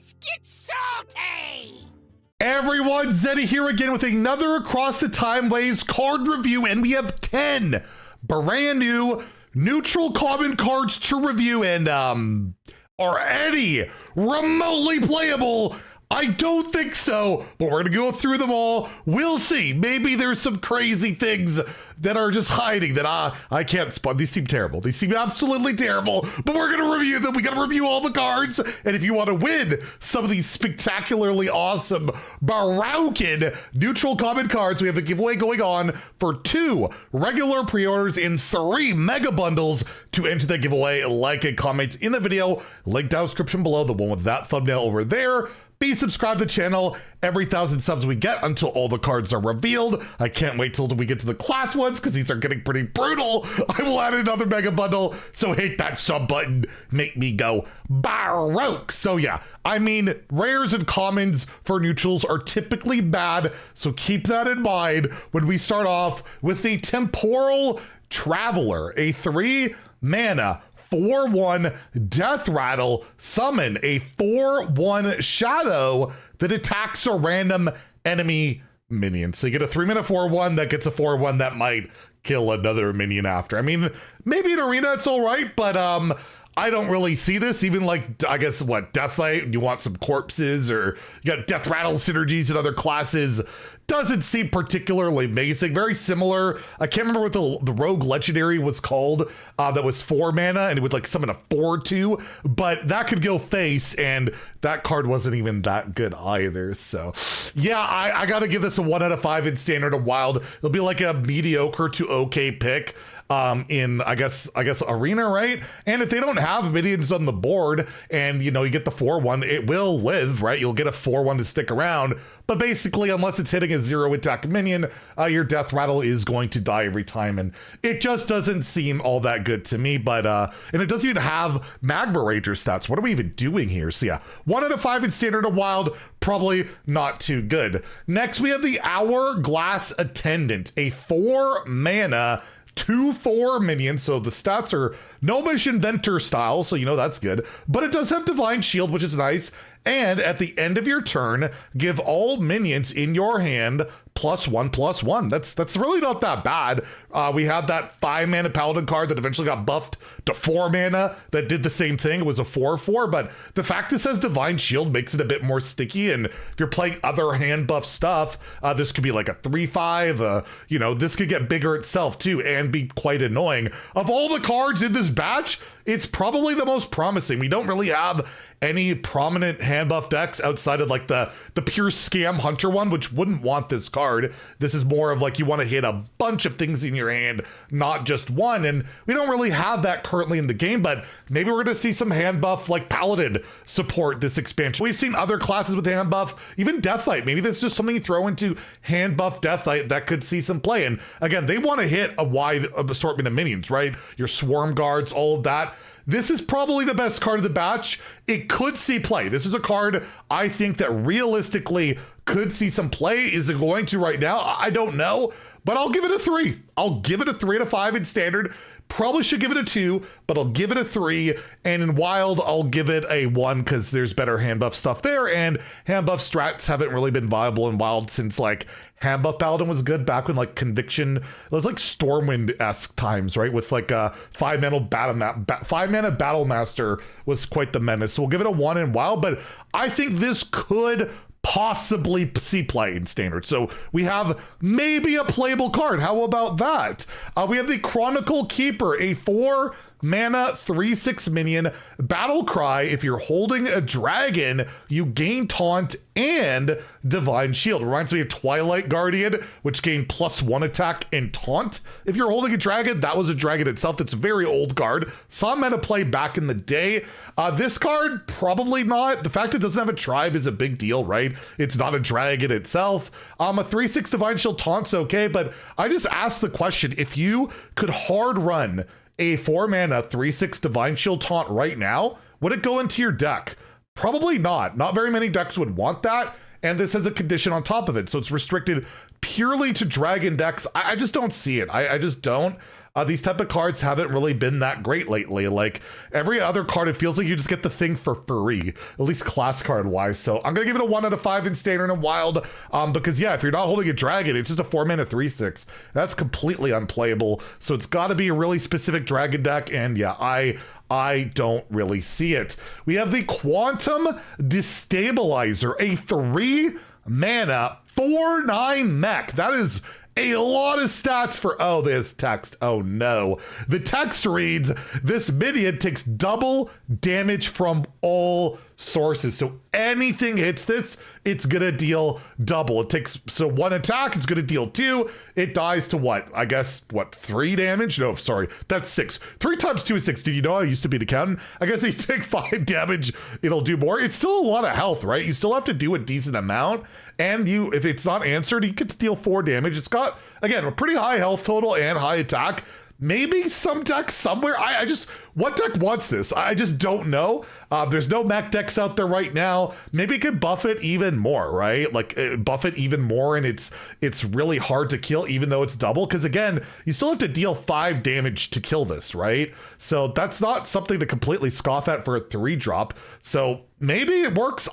Let's get salty! Everyone, Zeddy here again with another Across the Timeways card review, and we have 10 brand new neutral common cards to review, and are any remotely playable? I don't think so, but we're gonna go through them all. We'll see. Maybe there's some crazy things that are just hiding that I can't spot. These seem terrible. These seem absolutely terrible, but we're gonna review them. We gotta review all the cards. And if you want to win some of these spectacularly awesome Baroque neutral common cards, we have a giveaway going on for 2 regular pre-orders and 3 mega bundles. To enter the giveaway, like and comment in the video. Link down description below, the one with that thumbnail over there. Be subscribed to the channel every 1,000 subs we get until all the cards are revealed. I can't wait till we get to the class ones because these are getting pretty brutal. I will add another mega bundle, so hit that sub button. Make me go Baroque. So yeah, I mean, rares and commons for neutrals are typically bad, so keep that in mind when we start off with the Temporal Traveler, a 3 mana 4/1 Death Rattle, summon a 4/1 Shadow that attacks a random enemy minion. So you get a 3-mana 4/1 that gets a 4/1 that might kill another minion after. I mean, maybe in Arena it's all right, but I don't really see this. Even like, I guess, what, Deathlight, you want some corpses, or you got Death Rattle synergies in other classes. Doesn't seem particularly amazing. Very similar. I can't remember what the Rogue Legendary was called. That was 4 mana and it would like summon a 4/2, but that could go face, and that card wasn't even that good either. So yeah, I gotta give this a 1 out of 5 in Standard and Wild. It'll be like a mediocre to okay pick in I guess Arena, right? And if they don't have minions on the board and you get the 4/1, it will live, right? You'll get a 4/1 to stick around, but basically unless it's hitting a 0 attack minion, your Death Rattle is going to die every time, and it just doesn't seem all that good to me. But and it doesn't even have Magma Rager stats. What are we even doing here? So yeah, 1 out of 5 in Standard and Wild, probably not too good. Next we have the Hourglass Attendant, a 4 mana 2/4 minion, so the stats are Gnomish Inventor style, so that's good. But it does have Divine Shield, which is nice. And at the end of your turn, give all minions in your hand +1/+1. That's really not that bad. We had that 5 mana Paladin card that eventually got buffed to 4 mana that did the same thing. It was a 4/4, but the fact it says Divine Shield makes it a bit more sticky. And if you're playing other hand buff stuff, this could be like a 3/5. This could get bigger itself too and be quite annoying. Of all the cards in this batch, it's probably the most promising. We don't really have any prominent hand buff decks outside of like the pure scam hunter one, which wouldn't want this card. This is more of like you want to hit a bunch of things in your hand, not just one. And we don't really have that currently in the game, but maybe we're going to see some hand buff like Paladin support this expansion. We've seen other classes with hand buff, even Deathlight. Maybe this is just something you throw into hand buff Deathlight that could see some play. And again, they want to hit a wide assortment of minions, right? Your Swarm Guards, all of that. This is probably the best card of the batch. It could see play. This is a card I think that realistically could see some play. Is it going to right now? I don't know, but I'll give it a 3. I'll give it a 3 out of 5 in Standard. Probably should give it a 2, but I'll give it a 3. And in Wild, I'll give it a 1 because there's better hand buff stuff there. And hand buff strats haven't really been viable in Wild since like hand buff Paladin was good back when like Conviction, it was like Stormwind-esque times, right? With like a 5 mana Battle Master was quite the menace. So we'll give it a 1 in Wild, but I think this could possibly see play in Standard. So we have maybe a playable card. How about that? We have the Chronicle Keeper, a 4 mana 3/6 minion battle cry. If you're holding a dragon, you gain taunt and Divine Shield. Reminds me of Twilight Guardian, which gained +1 attack and taunt. If you're holding a dragon, that was a dragon itself. That's a very old card. Saw meta play back in the day. This card, probably not. The fact it doesn't have a tribe is a big deal, right? It's not a dragon itself. A 3/6 Divine Shield taunt's okay, but I just asked the question, if you could hard run a 4 mana 3/6 Divine Shield taunt right now, would it go into your deck? Probably not. Not very many decks would want that. And this has a condition on top of it. So it's restricted purely to dragon decks. I just don't see it. I just don't. these type of cards haven't really been that great lately. Like every other card, it feels like you just get the thing for free, at least class card wise. So I'm gonna give it a 1 out of 5 in standard and wild, because yeah, if you're not holding a dragon, it's just a 4-mana 3/6. That's completely unplayable. So it's got to be a really specific dragon deck, and yeah, I don't really see it. We have the Quantum Destabilizer, a 3-mana 4/9 mech. That is a lot of stats for, oh, this text. Oh no. The text reads, this minion takes double damage from all sources. So anything hits this, it's gonna deal double. It takes, so 1 attack, it's gonna deal 2. It dies to what? I guess, what, 3 damage? No, sorry, that's 6. 3 times 2 is 6. Did you know I used to be an accountant? I guess if you take 5 damage, it'll do more. It's still a lot of health, right? You still have to do a decent amount. And if it's not answered, you get to deal 4 damage. It's got, again, a pretty high health total and high attack. Maybe some deck somewhere. What deck wants this? I just don't know. There's no mech decks out there right now. Maybe it could buff it even more, right? Like buff it even more, and it's really hard to kill, even though it's double. Because again, you still have to deal 5 damage to kill this, right? So that's not something to completely scoff at for a 3-drop. So maybe it works.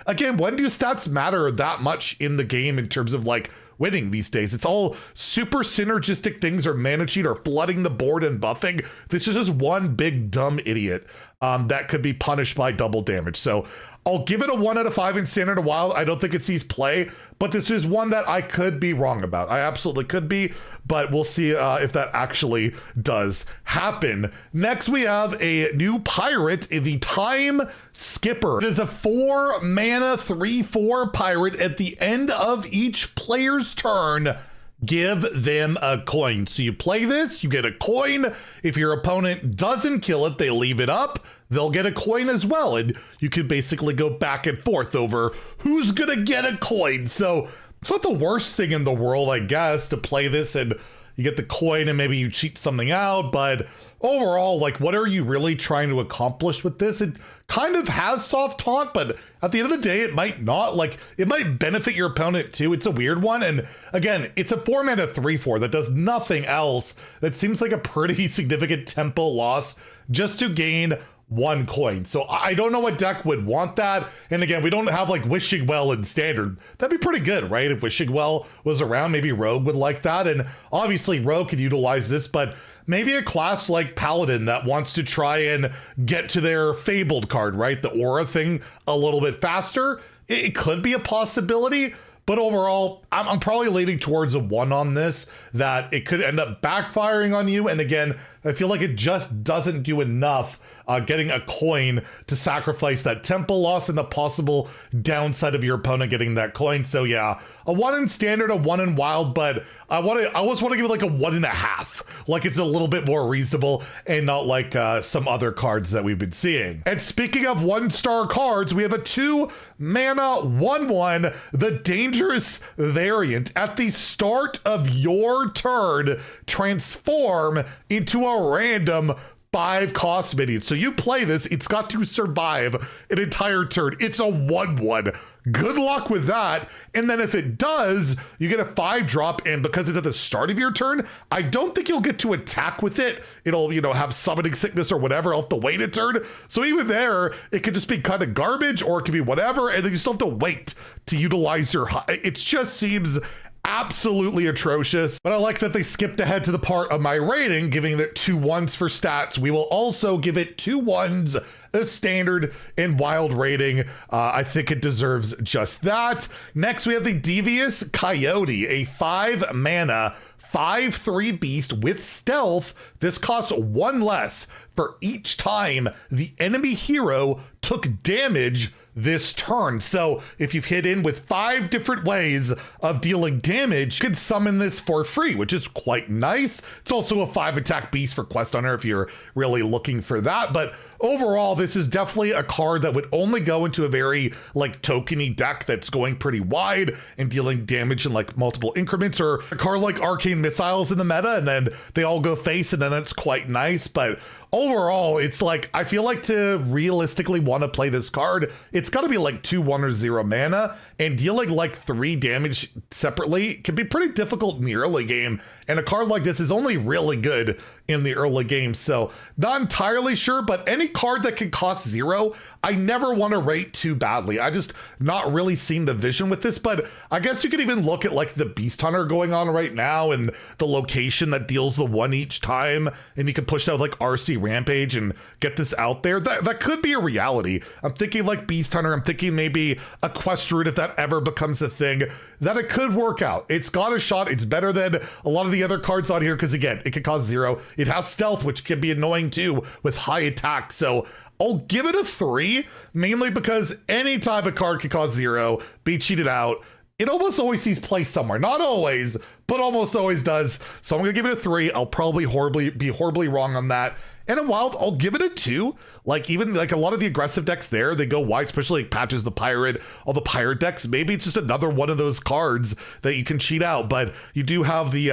Again, when do stats matter that much in the game in terms of like winning these days? It's all super synergistic things, or mana cheat, or flooding the board and buffing. This is just one big dumb idiot that could be punished by double damage. So I'll give it a 1 out of 5 in standard and wild. I don't think it sees play, but this is one that I could be wrong about. I absolutely could be, but we'll see if that actually does happen. Next, we have a new pirate, the Time Skipper. It is a 4-mana 3/4 pirate. At the end of each player's turn, give them a coin. So you play this, you get a coin. If your opponent doesn't kill it, they leave it up, they'll get a coin as well. And you can basically go back and forth over who's gonna get a coin. So it's not the worst thing in the world, I guess, to play this and you get the coin and maybe you cheat something out. But overall, like, what are you really trying to accomplish with this? It kind of has soft taunt, but at the end of the day, it might not. Like, it might benefit your opponent too. It's a weird one. And again, it's a 4-mana 3/4 that does nothing else. That seems like a pretty significant tempo loss just to gain 1 coin. So I don't know what deck would want that. And again, we don't have like Wishing Well in standard. That'd be pretty good, right? If Wishing Well was around, maybe Rogue would like that. And obviously Rogue could utilize this, but maybe a class like Paladin that wants to try and get to their Fabled card, right? The aura thing a little bit faster. It could be a possibility. But overall, I'm probably leaning towards a 1 on this, that it could end up backfiring on you. And again, I feel like it just doesn't do enough getting a coin to sacrifice that tempo loss and the possible downside of your opponent getting that coin. So yeah, a 1 in standard, a 1 in wild, but I almost want to give it like a 1.5. Like it's a little bit more reasonable and not like some other cards that we've been seeing. And speaking of 1-star cards, we have a 2-mana 1/1, the Dangerous variant. At the start of your turn, transform into a random 5-cost minion. So you play this, it's got to survive an entire turn. It's a 1/1. Good luck with that. And then if it does, you get a 5-drop, and because it's at the start of your turn, I don't think you'll get to attack with it. It'll, have summoning sickness or whatever. I'll have to wait a turn. So even there, it could just be kind of garbage, or it could be whatever, and then you still have to wait to utilize your... It just seems absolutely atrocious. But I like that they skipped ahead to the part of my rating, giving it 2 1s for stats. We will also give it 2 1s, a standard and wild rating. I think it deserves just that. Next, we have the Devious Coyote, a 5-mana 5/3 beast with stealth. This costs 1 less for each time the enemy hero took damage this turn. So if you've hit in with 5 different ways of dealing damage, you can summon this for free, which is quite nice. It's also a 5-attack beast for Quest Hunter if you're really looking for that. But overall, this is definitely a card that would only go into a very like tokeny deck that's going pretty wide and dealing damage in like multiple increments, or a card like Arcane Missiles in the meta, and then they all go face, and then that's quite nice. But overall, it's like, I feel like to realistically want to play this card, it's got to be like 2/1 or 0 mana, and dealing like 3 damage separately can be pretty difficult in the early game. And a card like this is only really good in the early game. So not entirely sure, but any card that can cost 0, I never want to rate too badly. I just not really seen the vision with this, but I guess you could even look at like the Beast Hunter going on right now and the location that deals the 1 each time. And you can push that with like RC Rampage and get this out there. That could be a reality. I'm thinking like Beast Hunter. I'm thinking maybe a quest route, if that ever becomes a thing, that it could work out. It's got a shot. It's better than a lot of the other cards on here because, again, it can cost 0. It has stealth, which can be annoying too with high attack. So I'll give it a 3, mainly because any type of card can cost 0, be cheated out. It almost always sees play somewhere. Not always, but almost always does. So I'm going to give it a 3. I'll probably be horribly wrong on that. And in Wild, I'll give it a 2. Like, even like a lot of the aggressive decks there, they go wide, especially like Patches the Pirate, all the pirate decks. Maybe it's just another one of those cards that you can cheat out. But you do have the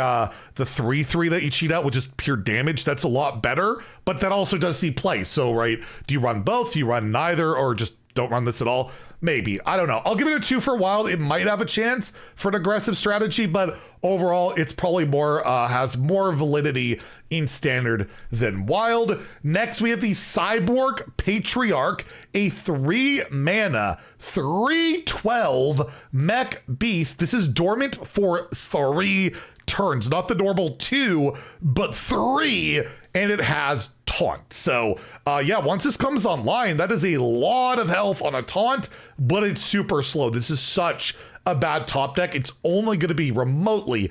3/3 that you cheat out, which is pure damage. That's a lot better, but that also does see play. So, right, do you run both? Do you run neither, or just don't run this at all? Maybe. I don't know. I'll give it a 2 for Wild. It might have a chance for an aggressive strategy, but overall, it's probably more, has more validity in Standard than Wild. Next, we have the Cyborg Patriarch, a 3 mana, 3/12 mech beast. This is dormant for 3 turns, not the normal 2, but 3, and it has taunt. So yeah, once this comes online, that is a lot of health on a taunt, but it's super slow. This is such a bad top deck. It's only going to be remotely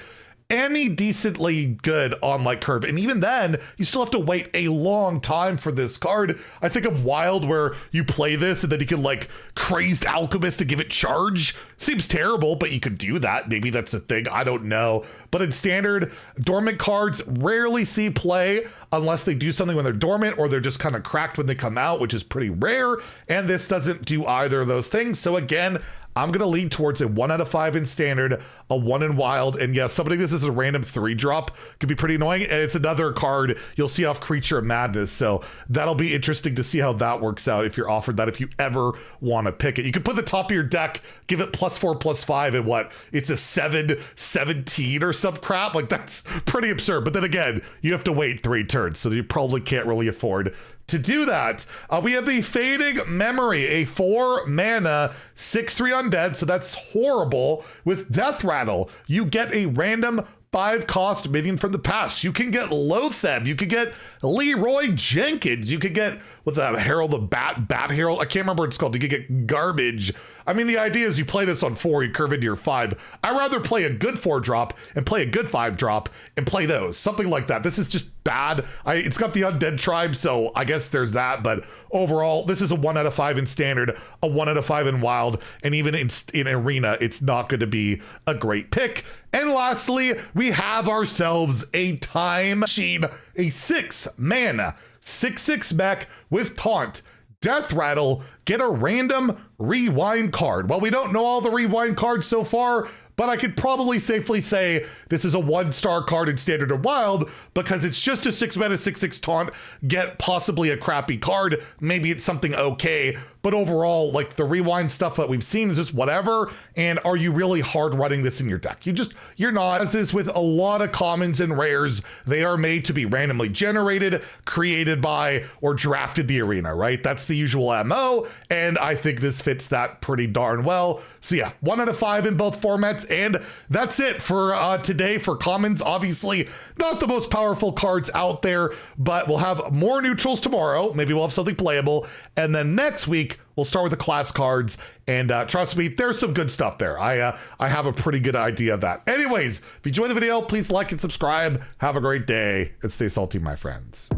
any decently good on like curve, and even then you still have to wait a long time for this card. I think of Wild, where you play this and then you can like Crazed Alchemist to give it charge. Seems terrible, but you could do that. Maybe that's a thing, I don't know. But in Standard, dormant cards rarely see play unless they do something when they're dormant, or they're just kind of cracked when they come out, which is pretty rare, and this doesn't do either of those things. So again, I'm going to lean towards a 1 out of 5 in Standard, a 1 in Wild. And yeah, somebody this is a random 3 drop could be pretty annoying. And it's another card you'll see off Creature of Madness. So that'll be interesting to see how that works out if you're offered that, if you ever want to pick it. You could put the top of your deck, give it +4/+5, and what? It's a 7/17 or some crap. Like, that's pretty absurd. But then again, you have to wait 3 turns. So you probably can't really afford to do that. We have the Fading Memory, a 4 mana, 6/3 undead, so that's horrible. With Death Rattle, you get a random 5-cost minion from the past. You can get Lotheb, you could get Leroy Jenkins, you could get, what's that, Herald the Bat Herald? I can't remember what it's called. You could get Garbage. I mean, the idea is you play this on 4, you curve into your 5. I'd rather play a good 4 drop and play a good 5 drop and play those. Something like that. This is just bad. It's got the Undead Tribe, so I guess there's that. But overall, this is a 1 out of 5 in Standard, a 1 out of 5 in Wild, and even in Arena, it's not going to be a great pick. And lastly, we have ourselves a Time Machine, a 6 mana, 6/6 mech with Taunt, Death Rattle, get a random rewind card. Well, we don't know all the rewind cards so far, but I could probably safely say this is a 1-star card in Standard or Wild because it's just a 6 mana, 6/6 taunt, get possibly a crappy card. Maybe it's something okay, but overall, like the rewind stuff that we've seen is just whatever. And are you really hard running this in your deck? You're not. As is with a lot of commons and rares, they are made to be randomly generated, created by, or drafted the arena, right? That's the usual MO, and I think this fits that pretty darn well. So yeah, 1 out of 5 in both formats. And that's it for today for commons. Obviously, not the most powerful cards out there, but we'll have more neutrals tomorrow. Maybe we'll have something playable. And then next week, we'll start with the class cards. And trust me, there's some good stuff there. I have a pretty good idea of that. Anyways, if you enjoyed the video, please like and subscribe. Have a great day and stay salty, my friends.